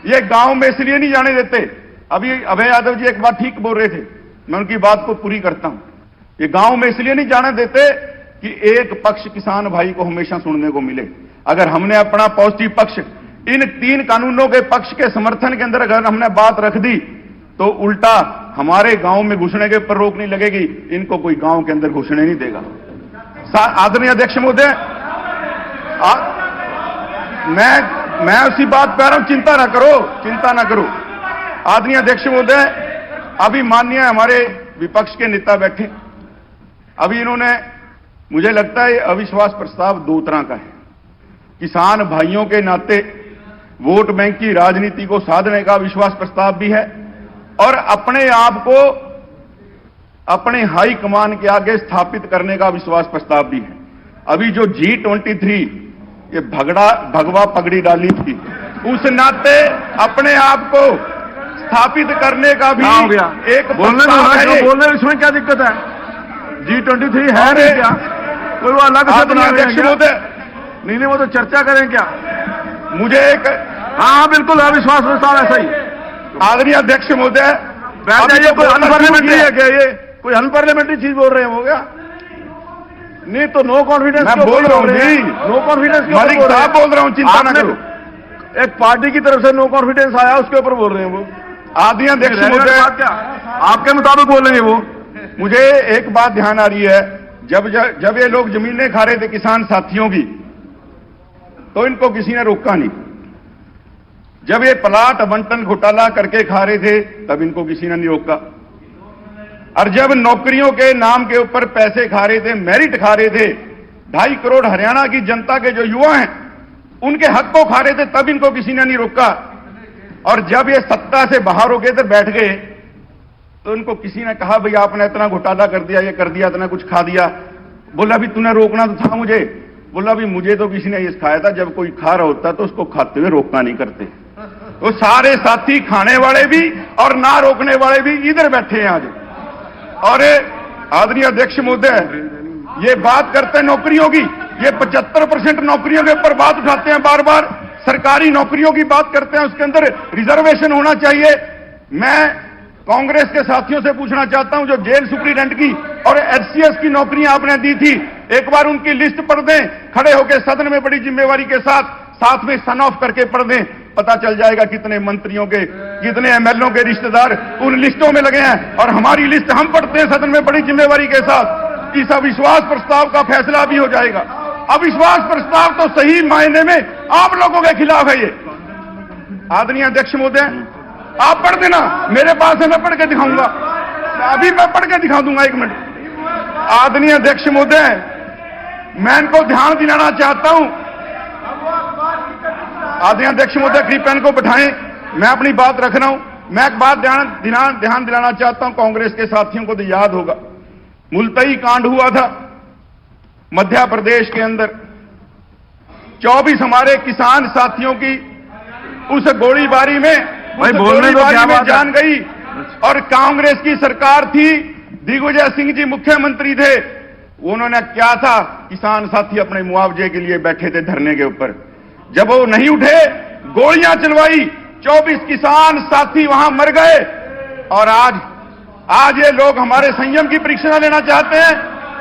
ये गांव में इसलिए नहीं जाने देते। अभी अभय यादव जी एक बात ठीक बोल रहे थे, मैं उनकी बात को पूरी करता हूं। ये गांव में इसलिए नहीं जाने देते कि एक पक्ष किसान भाई को हमेशा सुनने को मिले। अगर हमने अपना पॉजिटिव पक्ष इन 3 कानूनों के पक्ष के समर्थन के अंदर अगर हमने बात रख दी तो उल्टा हमारे गांव में घुसने के ऊपर रोक नहीं लगेगी, इनको कोई गांव के अंदर घुसने नहीं देगा। आदरणीय अध्यक्ष महोदय, मैं उसी बात पे आ रहा हूं, चिंता ना करो। आदरणीय अध्यक्ष महोदय, अभी माननीय हमारे विपक्ष के नेता बैठे, अभी इन्होंने, मुझे लगता है अविश्वास प्रस्ताव 2 तरह का है। किसान भाइयों के नाते वोट बैंक की राजनीति को साधने का अविश्वास प्रस्ताव भी है और अपने आप को अपने हाई कमान के आगे स्थापित करने का अविश्वास प्रस्ताव भी है। अभी जो G23 ये भगवा पगड़ी डाली थी, उस नाते अपने आप को स्थापित करने का भी एक बोलने में इसमें क्या दिक्कत है? G23 है नहीं क्या? कोई वो अलग से बना रहे हैं? नहीं, वो तो चर्चा करें क्या? मुझे एक, हाँ बिल्कुल अविश्वास प्रस्ताव ऐसा ही। आदरणीय अध्यक्ष महोदय, बैठ जाइए। कोई अनपार्लियामेंट्री है क्या? ये कोई अनपार्लियामेंट्री चीज बोल रहे हैं हो क्या? नहीं तो नो कॉन्फिडेंस मैं बोल रहा हूँ जी, नो कॉन्फिडेंस मलिक साहब बोल रहा हूँ, चिंता ना करो। एक पार्टी की तरफ से नो कॉन्फिडेंस आया, उसके ऊपर बोल रहे हैं वो। आदरणीय अध्यक्ष महोदय, क्या आपके मुताबिक बोलेंगे वो? मुझे एक बात ध्यान आ रही है, जब ये लोग जमीनें खा रहे थे किसान साथियों की, तो इनको किसी ने रोका नहीं। जब ये प्लाट आवंटन घोटाला करके खा रहे थे, तब इनको किसी ने नहीं रोका। और जब नौकरियों के नाम के ऊपर पैसे खा रहे थे, मेरिट खा रहे थे, 2.5 करोड़ हरियाणा की जनता के जो युवा हैं उनके हक को खा रहे थे, तब इनको किसी ने नहीं रोका। और जब ये सत्ता से बाहर होके इधर बैठ गए तो इनको किसी ने कहा, भाई आपने इतना घोटाला कर दिया, ये कर दिया, इतना कुछ खा दिया। बोला भी तूने रोकना तो था मुझे। बोला भी मुझे तो किसी ने ये सिखाया था, जब कोई खा रहा होता तो उसको खाते हुए रोकना नहीं करते। तो सारे साथी खाने वाले भी और ना रोकने वाले भी इधर बैठे हैं आज। और आदरणीय अध्यक्ष महोदय, ये बात करते हैं नौकरियों की, ये 75% नौकरियों के ऊपर बात उठाते हैं बार बार। सरकारी नौकरियों की बात करते हैं, उसके अंदर रिजर्वेशन होना चाहिए। मैं कांग्रेस के साथियों से पूछना चाहता हूं, जो जेल सुप्रीडेंट की और HCS की नौकरियां आपने दी थी, एक बार उनकी लिस्ट पढ़ दें, खड़े होकर सदन में बड़ी जिम्मेवारी के साथ में सन ऑफ करके पढ़ दें, पता चल जाएगा कितने मंत्रियों के, कितने MLO के रिश्तेदार उन लिस्टों में लगे हैं। और हमारी लिस्ट हम पढ़ते हैं सदन में बड़ी जिम्मेवारी के साथ। इस अविश्वास प्रस्ताव का फैसला भी हो जाएगा। अविश्वास प्रस्ताव तो सही मायने में आप लोगों के खिलाफ है ये। आदरणीय अध्यक्ष महोदय, आप पढ़ देना, मेरे पास है, मैं पढ़ के दिखाऊंगा। अभी मैं पढ़ के दिखा दूंगा, 1 मिनट। आदरणीय अध्यक्ष महोदय, मैं इनको ध्यान दिलाना चाहता हूं। आदरणीय अध्यक्ष महोदय, कृपया इनको बैठाएं, मैं अपनी बात रख रहा हूं। मैं एक बात ध्यान दिलाना चाहता हूं, कांग्रेस के साथियों को तो याद होगा, मुल्तई कांड हुआ था मध्य प्रदेश के अंदर। 24 हमारे किसान साथियों की उस गोलीबारी में जान गई। और कांग्रेस की सरकार थी, दिग्विजय सिंह जी मुख्यमंत्री थे। उन्होंने क्या था, किसान साथी अपने मुआवजे के लिए बैठे थे धरने के ऊपर। जब वो नहीं उठे, गोलियां चलवाई, 24 किसान साथी वहां मर गए। और आज ये लोग हमारे संयम की परीक्षा लेना चाहते हैं।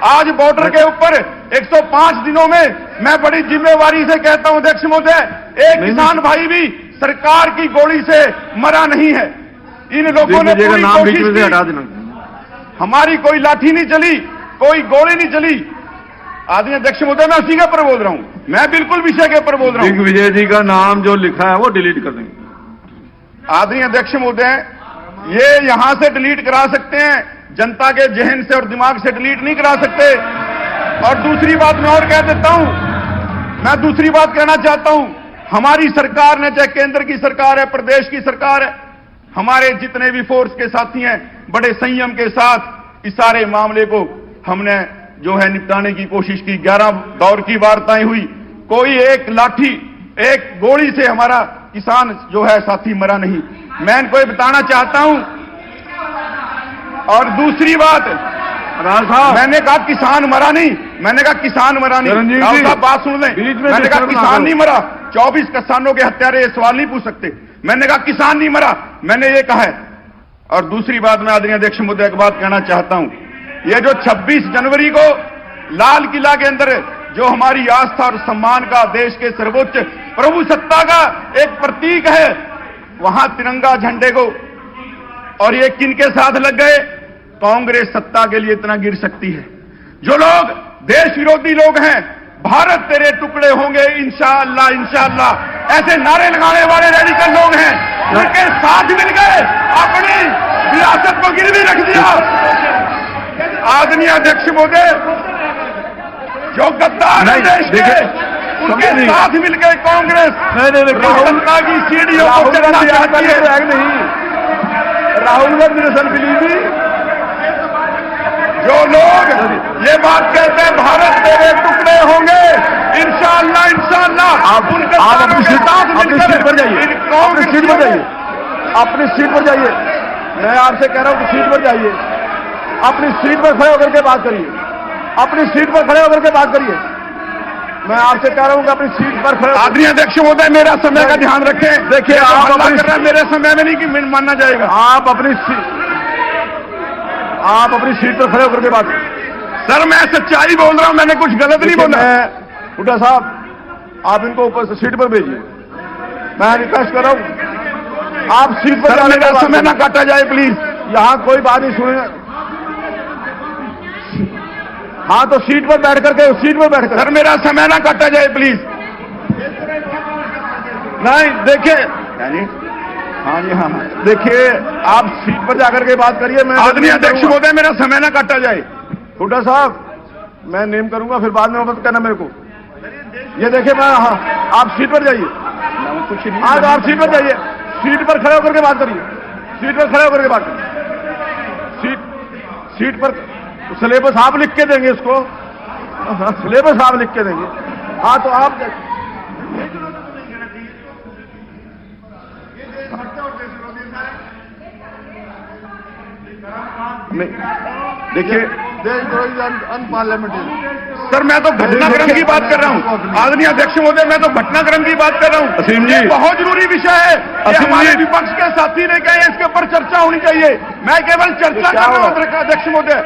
आज बॉर्डर के ऊपर 105 दिनों में, मैं बड़ी जिम्मेवारी से कहता हूं अध्यक्ष महोदय, एक किसान भाई भी सरकार की गोली से मरा नहीं है। इन लोगों ने पूरी कोशिश की, हमारी कोई लाठी नहीं चली, कोई गोली नहीं चली। आदरणीय अध्यक्ष महोदय, मैं उसी के ऊपर बोल रहा हूं, मैं बिल्कुल विषय के ऊपर बोल रहा हूं। दिग्विजय जी का नाम जो लिखा है वो डिलीट कर देंगे। आदरणीय अध्यक्ष महोदय, ये यहां से डिलीट करा सकते हैं, जनता के जहन से और दिमाग से डिलीट नहीं करा सकते। और दूसरी बात मैं और कह देता हूं, मैं दूसरी बात कहना चाहता हूं, हमारी सरकार ने, चाहे केंद्र की सरकार है, प्रदेश की सरकार है, हमारे जितने भी फोर्स के साथी हैं, बड़े संयम के साथ इस सारे मामले को हमने जो है निपटाने की कोशिश की। 11 दौर की वार्ताएं हुई, कोई एक लाठी, एक गोली से हमारा किसान जो है साथी मरा नहीं। मैं इनको ये बताना चाहता हूं। और दूसरी बात, मैंने कहा किसान मरा नहीं, मैंने कहा किसान मरा नहीं। राव साहब बात सुन लें, मैंने कहा किसान नहीं मरा। 24 किसानों के हत्यारे ये सवाल नहीं पूछ सकते। मैंने कहा किसान नहीं मरा, मैंने ये कहा है। और दूसरी बात, मैं आदरणीय अध्यक्ष महोदय एक बात कहना चाहता हूं, ये जो 26 जनवरी को लाल किला के अंदर जो हमारी आस्था और सम्मान का, देश के सर्वोच्च प्रभु सत्ता का एक प्रतीक है, वहां तिरंगा झंडे को, और ये किनके साथ लग गए? कांग्रेस सत्ता के लिए इतना गिर सकती है। जो लोग देश विरोधी लोग हैं, भारत तेरे टुकड़े होंगे इंशाअल्लाह इंशाअल्लाह, ऐसे नारे लगाने वाले रेडिकल लोग हैं, उनके साथ मिल गए अपनी विरासत को गिरवी रख दिया। आदरणीय अध्यक्ष महोदय, जो गद्दार है देश के, उनके साथ मिलकर कांग्रेस सत्ता की सीढ़ियों को चढ़ना चाहती है। राहुल गांधी जो लोग ये बात कहते हैं भारत तेरे टुकड़े होंगे इंशाअल्लाह इंशाअल्लाह, आप अपनी सीट पर जाइए, अपनी सीट पर जाइए, अपनी सीट पर जाइए। मैं आपसे कह रहा हूं कि सीट पर जाइए, अपनी सीट पर खड़े होकर के बात करिए, अपनी सीट पर खड़े होकर के बात करिए। मैं आपसे कह रहा हूं कि अपनी सीट पर खड़े। आदरणीय अध्यक्ष महोदय, मेरा समय का ध्यान रखें। देखिए, आप हल्ला कर रहे हैं, मेरे समय में नहीं कि मानना जाएगा। आप अपनी सीट पर खड़े होकर के बात करिए। सर, मैं सच्चाई बोल रहा हूं, मैंने कुछ गलत नहीं बोला। हुड्डा साहब, आप इनको ऊपर से सीट पर भेजिए। मैं रिक्वेस्ट कर रहा हूं, आप सीट पर जाने का समय ना काटा जाए प्लीज। यहां कोई बात नहीं सुनेगा। हाँ, तो सीट पर बैठ करके, सीट पर बैठ कर। सर, मेरा समय ना काटा जाए प्लीज। नहीं, देखिए, हाँ जी, हाँ, देखिए, आप सीट पर जाकर के बात करिए। मैं आदरणीय अध्यक्ष महोदय, मेरा समय ना काटा जाए। हुड्डा साहब, मैं नेम करूंगा, फिर बाद में मत करना मेरे को। ये देखिए, मैं, हाँ, आप सीट पर जाइए। आज आप सीट पर जाइए, सीट पर खड़े होकर के बात करिए, सीट पर खड़े होकर के बात करिए। सीट पर सिलेबस आप लिख के देंगे इसको, सिलेबस आप लिख के देंगे। हाँ, तो आप देखिए, अनपार्लियामेंट्री। सर, मैं तो घटनाक्रम की बात कर रहा हूं। आदरणीय अध्यक्ष महोदय, मैं तो घटनाक्रम की बात कर रहा हूं। असीम जी, बहुत जरूरी विषय है, हमारे विपक्ष के साथी ने कहा इसके ऊपर चर्चा होनी चाहिए। मैं केवल चर्चा कर रहा हूं अध्यक्ष महोदय।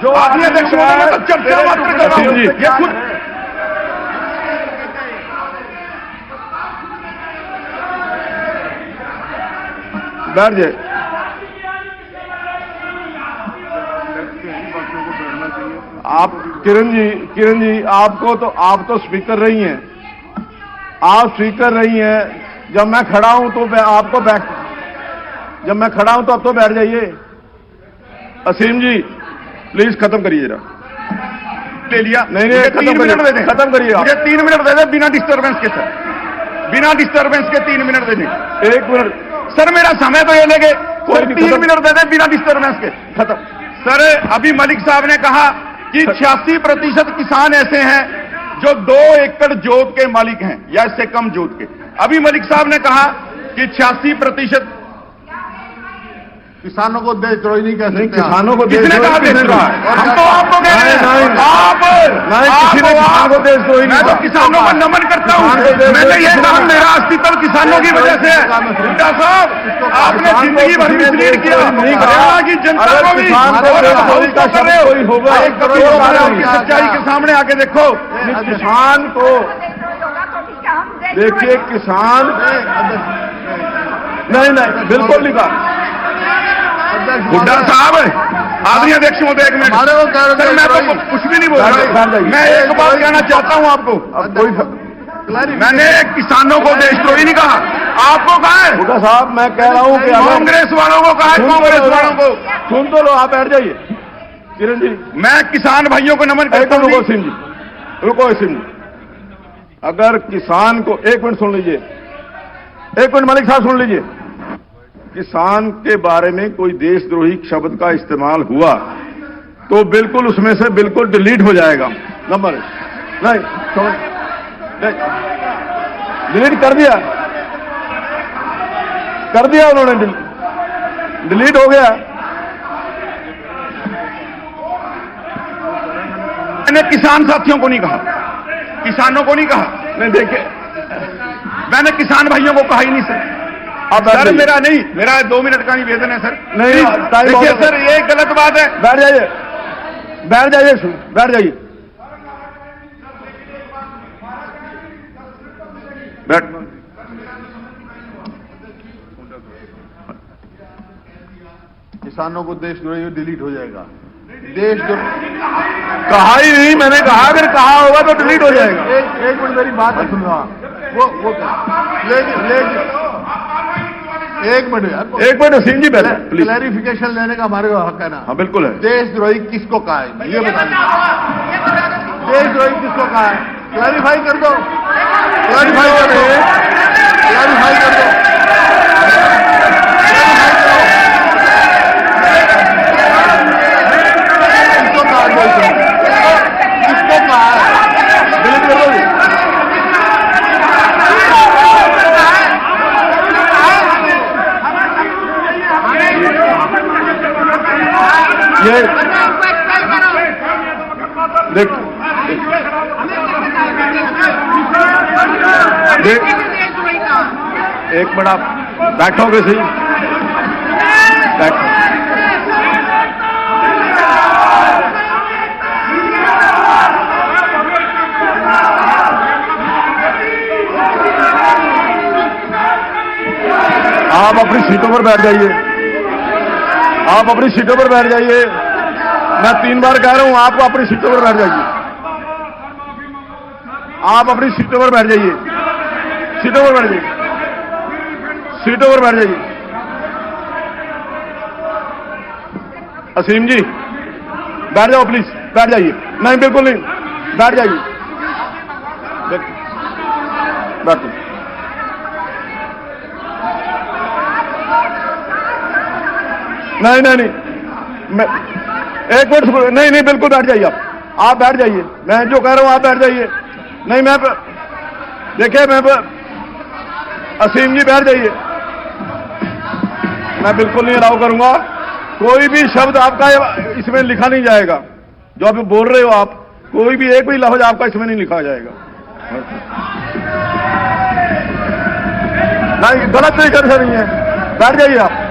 जो आदरणीय अध्यक्ष महोदय, मैं तो चर्चा मात्र कर रहा हूं। ये खुद बैठ जाए। आप किरण जी, आप तो स्पीकर रही हैं, आप स्पीकर रही हैं। जब मैं खड़ा हूं तो आपको जब मैं खड़ा हूं तो अब तो बैठ जाइए। असीम जी, प्लीज खत्म करिए जरा। ले लिया? नहीं, 3 मिनट दे दें, खत्म करिए। मुझे 3 मिनट दे दें बिना डिस्टर्बेंस के। सर, बिना डिस्टर्बेंस के 3 मिनट दे दें। 1 मिनट सर, मेरा समय तो ये लगे, 3 मिनट दे दें बिना डिस्टर्बेंस के। खत्म। सर, अभी मलिक साहब ने कहा कि 86% किसान ऐसे हैं जो 2 एकड़ जोत के मालिक हैं या इससे कम जोत के। अभी मलिक साहब ने कहा कि 86% किसानों को देशद्रोही नहीं कह सकते। किसानों को किसने कहा देशद्रोही? हम तो आपको कह रहे हैं। किसी ने किसान को देशद्रोही। मैं तो किसानों को नमन करता हूं। मैंने ये कहा मेरा अस्तित्व किसानों की वजह से है। हुड्डा साहब, आपने जिंदगी भर मिसलीड किया हरियाणा की जनता को भी, सच्चाई के सामने आके देखो। किसान को देखिए, किसान नहीं, बिल्कुल नहीं कहा। हुड्डा साहब, आदरणीय अध्यक्ष महोदय, 1 मिनट। सर, मैं तो कुछ भी नहीं बोल रहा। मैं एक बात कहना चाहता हूं आपको। मैंने किसानों को देशद्रोही नहीं कहा, आपको कहा है। हुड्डा साहब, मैं कह रहा हूं कि कांग्रेस वालों को कहा है, कांग्रेस वालों को। सुन तो लो, आप बैठ जाइए। किरण जी, मैं किसान भाइयों को नमन करता हूं। सिंह जी, रुको सिंह जी। अगर किसान को 1 मिनट सुन लीजिए, 1 मिनट मलिक साहब सुन लीजिए। किसान के बारे में कोई देशद्रोही शब्द का इस्तेमाल हुआ तो बिल्कुल उसमें से बिल्कुल डिलीट हो जाएगा। नंबर नहीं, डिलीट कर दिया उन्होंने, डिलीट हो गया। मैंने किसान साथियों को नहीं कहा, किसानों को नहीं कहा। नहीं, देखिए, मैंने किसान भाइयों को कहा ही नहीं सर। अब सर मेरा नहीं, मेरा 2 मिनट का निवेदन है सर। नहीं, टाइम देखिए बहुत सर, ये गलत बात है। बैठ जाइए, बैठ जाइए, बैठ जाइए, बैठ। किसानों को देशद्रोही डिलीट हो जाएगा। देशद्रोही कहा ही नहीं, मैंने कहा अगर कहा होगा तो डिलीट हो जाएगा। एक मिनट मेरी बात सुनो। वो एक मिनट यार, एक मिनट सिंह जी, पहले प्लीज। क्लैरिफिकेशन लेने का हमारे को हक है ना। हाँ बिल्कुल है। देशद्रोही किसको कहा है ये बताइए। देशद्रोही किसको कहा है, क्लैरिफाई कर दो, क्लैरिफाई कर दो, क्लैरिफाई कर दो। किसको कहा है, डिलीट कर दो। ये देख, देख, एक मिनट आप बैठोगे सही, बैठो। आप अपनी सीटों पर बैठ जाइए, आप अपनी सीटों पर बैठ जाइए। मैं 3 बार कह रहा हूं, आपको अपनी सीटों पर बैठ जाइए, आप अपनी सीटों पर बैठ जाइए, सीटों पर बैठ जाइए, सीटों पर बैठ जाइए। असीम जी बैठ जाओ प्लीज, बैठ जाइए। नहीं बिल्कुल नहीं, बैठ जाइए, बैठो। नहीं नहीं नहीं, मैं एक मिनट, नहीं नहीं बिल्कुल बैठ जाइए, आप बैठ जाइए। मैं जो कह रहा हूं आप बैठ जाइए। नहीं मैं देखिए, मैं असीम जी बैठ जाइए। मैं बिल्कुल नहीं अलाउ करूंगा, कोई भी शब्द आपका इसमें लिखा नहीं जाएगा। जो आप बोल रहे हो, आप कोई भी एक भी लफ्ज आपका इसमें नहीं लिखा जाएगा। नहीं, गलत तरीके से नहीं है, बैठ जाइए आप।